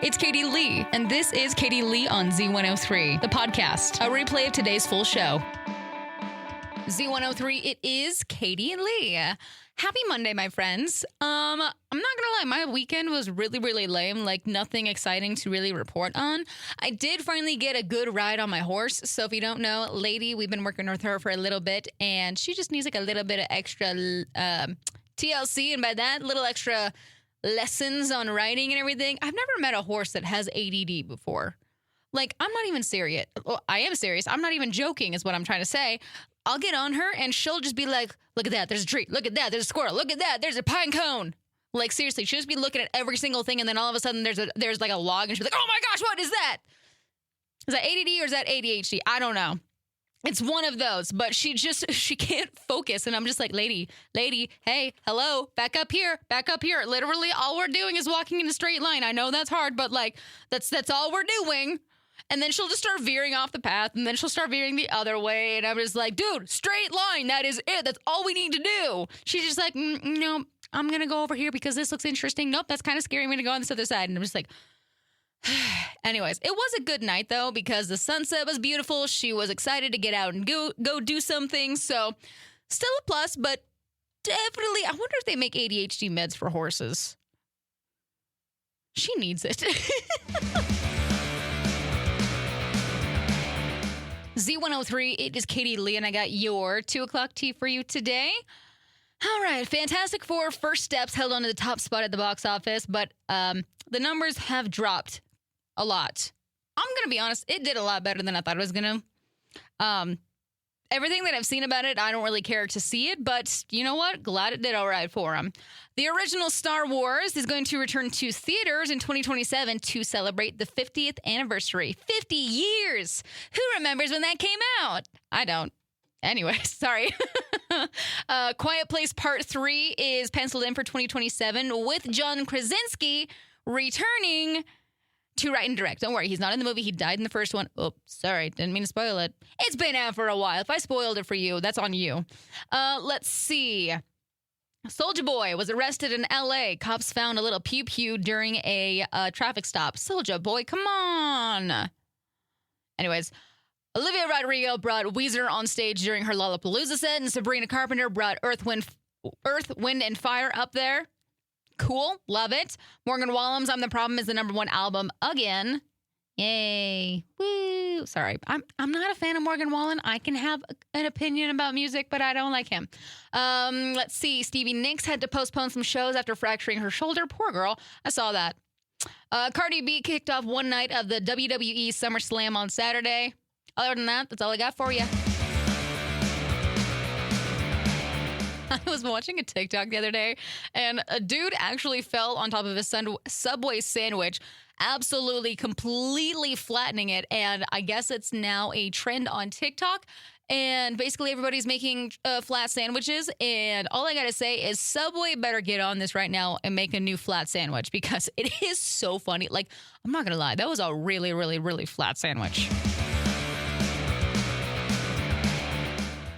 It's Katie Lee, and this is Katie Lee on Z103, the podcast, a replay of today's full show. Z103, it is Katie Lee. Happy Monday, my friends. I'm not gonna lie, my weekend was really lame, like nothing exciting to really report on. I did finally get a good ride on my horse, so if you don't know, Lady, we've been working with her for a little bit, and she just needs like a little bit of extra TLC, and by that, little extra lessons on riding and everything. I've never met a horse that has ADD before. Like, I'm not even serious. Well, I am serious. I'm not even joking is what I'm trying to say. I'll get on her and she'll just be like, look at that, there's a tree. Look at that, there's a squirrel. Look at that, there's a pine cone. Like, seriously, she'll just be looking at every single thing, and then all of a sudden there's like a log, and she'll be like, oh my gosh, what is that? Is that ADD or is that ADHD? I don't know. It's one of those, but she can't focus. And I'm just like, lady, hey, hello, back up here. Literally all we're doing is walking in a straight line. I know that's hard, but like, that's all we're doing. And then she'll just start veering off the path, and then she'll start veering the other way. And I'm just like, dude, straight line. That is it. That's all we need to do. She's just like, no, I'm going to go over here because this looks interesting. Nope, that's kind of scary. I'm going to go on this other side. And I'm just like, anyways, it was a good night, though, because the sunset was beautiful. She was excited to get out and go do some things. So still a plus, but definitely, I wonder if they make ADHD meds for horses. She needs it. Z103, it is Katie Lee, and I got your 2 o'clock tea for you today. All right, Fantastic Four First Steps held on to the top spot at the box office, but the numbers have dropped a lot. I'm going to be honest, it did a lot better than I thought it was going to. Everything that I've seen about it, I don't really care to see it, but you know what? Glad it did all right for them. The original Star Wars is going to return to theaters in 2027 to celebrate the 50th anniversary. 50 years! Who remembers when that came out? I don't. Anyway, sorry. Quiet Place Part 3 is penciled in for 2027 with John Krasinski returning to write and direct. Don't worry, he's not in the movie. He died in the first one. Oh, sorry, didn't mean to spoil it. It's been out for a while. If I spoiled it for you, that's on you. Let's see. Soulja Boy was arrested in L.A. Cops found a little pew-pew during a traffic stop. Soulja Boy, come on. Anyways, Olivia Rodrigo brought Weezer on stage during her Lollapalooza set, and Sabrina Carpenter brought Earth, Wind, and Fire up there. Cool. Love it. Morgan Wallen's I'm the Problem is the #1 album again. Yay. Woo. Sorry. I'm not a fan of Morgan Wallen. I can have an opinion about music, but I don't like him. Let's see. Stevie Nicks had to postpone some shows after fracturing her shoulder. Poor girl. I saw that. Cardi B kicked off one night of the WWE SummerSlam on Saturday. Other than that, that's all I got for you. I was watching a TikTok the other day, and a dude actually fell on top of a Subway sandwich, absolutely, completely flattening it. And I guess it's now a trend on TikTok. And basically, everybody's making flat sandwiches. And all I got to say is Subway better get on this right now and make a new flat sandwich, because it is so funny. Like, I'm not going to lie. That was a really flat sandwich.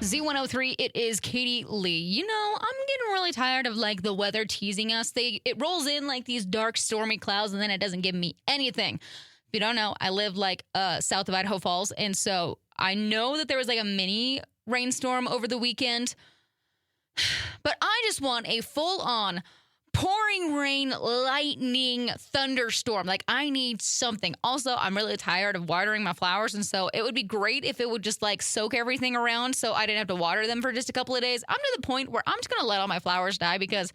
Z103, it is Katie Lee. You know, I'm getting really tired of, like, the weather teasing us. It rolls in like these dark, stormy clouds, and then it doesn't give me anything. If you don't know, I live, like, south of Idaho Falls, and so I know that there was, like, a mini rainstorm over the weekend, but I just want a full-on pouring rain, lightning, thunderstorm. Like, I need something. Also, I'm really tired of watering my flowers, and so it would be great if it would just, like, soak everything around so I didn't have to water them for just a couple of days. I'm to the point where I'm just going to let all my flowers die because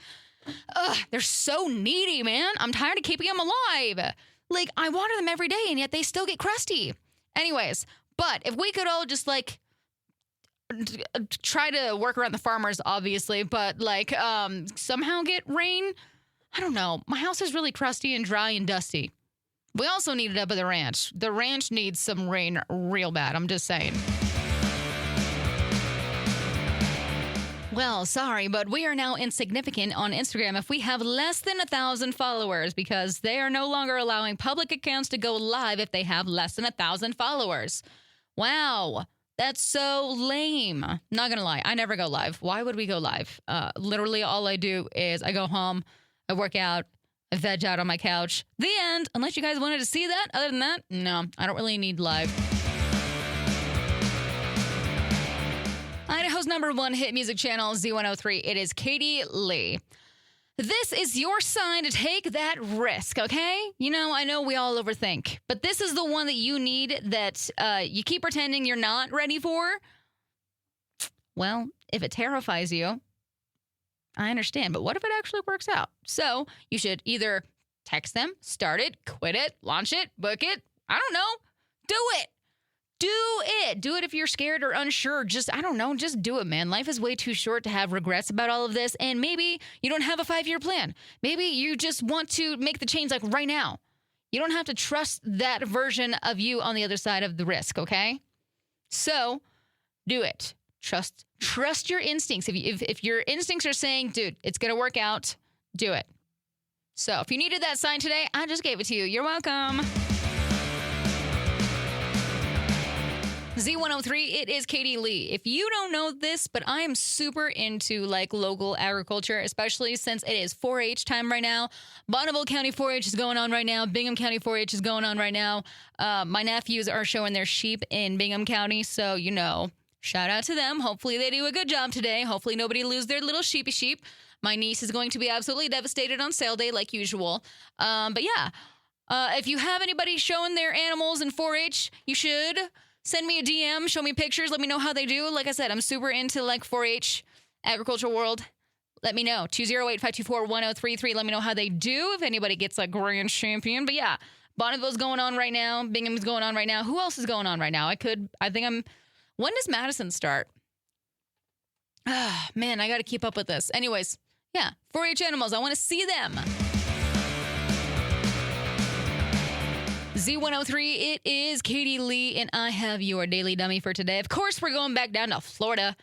they're so needy, man. I'm tired of keeping them alive. Like, I water them every day, and yet they still get crusty. Anyways, but if we could all just, like, try to work around the farmers, obviously, but like somehow get rain. I don't know. My house is really crusty and dry and dusty. We also need it up at the ranch. The ranch needs some rain real bad. I'm just saying. Well, sorry, but we are now insignificant on Instagram if we have less than 1,000 followers, because they are no longer allowing public accounts to go live if they have less than 1,000 followers. Wow. That's so lame. Not gonna lie, I never go live. Why would we go live? Literally all I do is I go home, I work out, veg out on my couch. The end. Unless you guys wanted to see that. Other than that, no, I don't really need live. Idaho's #1 hit music channel, Z103. It is Katie Lee. This is your sign to take that risk, okay? I know we all overthink, but this is the one that you need that you keep pretending you're not ready for. Well, if it terrifies you, I understand, but what if it actually works out? So you should either text them, start it, quit it, launch it, book it. I don't know. Do it. Do it if you're scared or unsure. Just do it, man. Life is way too short to have regrets about all of this. And maybe you don't have a 5-year plan. Maybe you just want to make the change like right now. You don't have to trust that version of you on the other side of the risk, okay? So do it. Trust your instincts. If your instincts are saying, dude, it's going to work out, do it. So if you needed that sign today, I just gave it to you. You're welcome. Z103, it is Katie Lee. If you don't know this, but I am super into local agriculture, especially since it is 4-H time right now. Bonneville County 4-H is going on right now. Bingham County 4-H is going on right now. My nephews are showing their sheep in Bingham County, so shout out to them. Hopefully they do a good job today. Hopefully nobody lose their little sheepy sheep. My niece is going to be absolutely devastated on sale day like usual. But yeah, if you have anybody showing their animals in 4-H, you should send me a DM, show me pictures, let me know how they do. Like I said, I'm super into 4-H agricultural world. Let me know. 208-524-1033. Let me know how they do. If anybody gets grand champion. But yeah, Bonneville's going on right now. Bingham's going on right now. Who else is going on right now? When does Madison start? Man, I got to keep up with this. Anyways, yeah, 4-H animals. I want to see them. Z103, it is Katie Lee, and I have your daily dummy for today. Of course, we're going back down to Florida.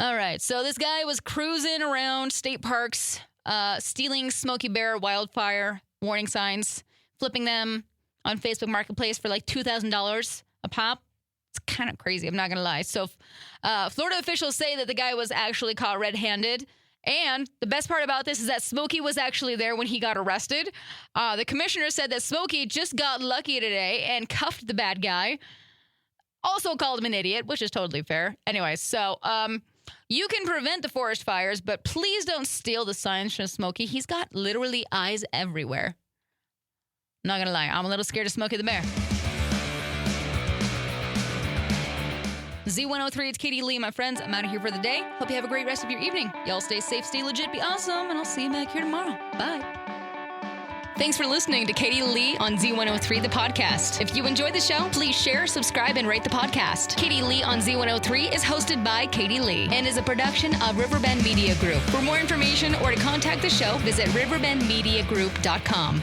All right, so this guy was cruising around state parks, stealing Smokey Bear wildfire warning signs, flipping them on Facebook Marketplace for $2,000 a pop. It's kind of crazy, I'm not going to lie. So Florida officials say that the guy was actually caught red-handed. And the best part about this is that Smokey was actually there when he got arrested. The commissioner said that Smokey just got lucky today and cuffed the bad guy. Also called him an idiot, which is totally fair. Anyway, so you can prevent the forest fires, but please don't steal the signs from Smokey. He's got literally eyes everywhere. Not gonna lie, I'm a little scared of Smokey the Bear. Z103, it's Katie Lee, my friends. I'm out of here for the day. Hope you have a great rest of your evening. Y'all stay safe, stay legit, be awesome, and I'll see you back here tomorrow. Bye. Thanks for listening to Katie Lee on Z103, the podcast. If you enjoyed the show, please share, subscribe, and rate the podcast. Katie Lee on Z103 is hosted by Katie Lee and is a production of Riverbend Media Group. For more information or to contact the show, visit riverbendmediagroup.com.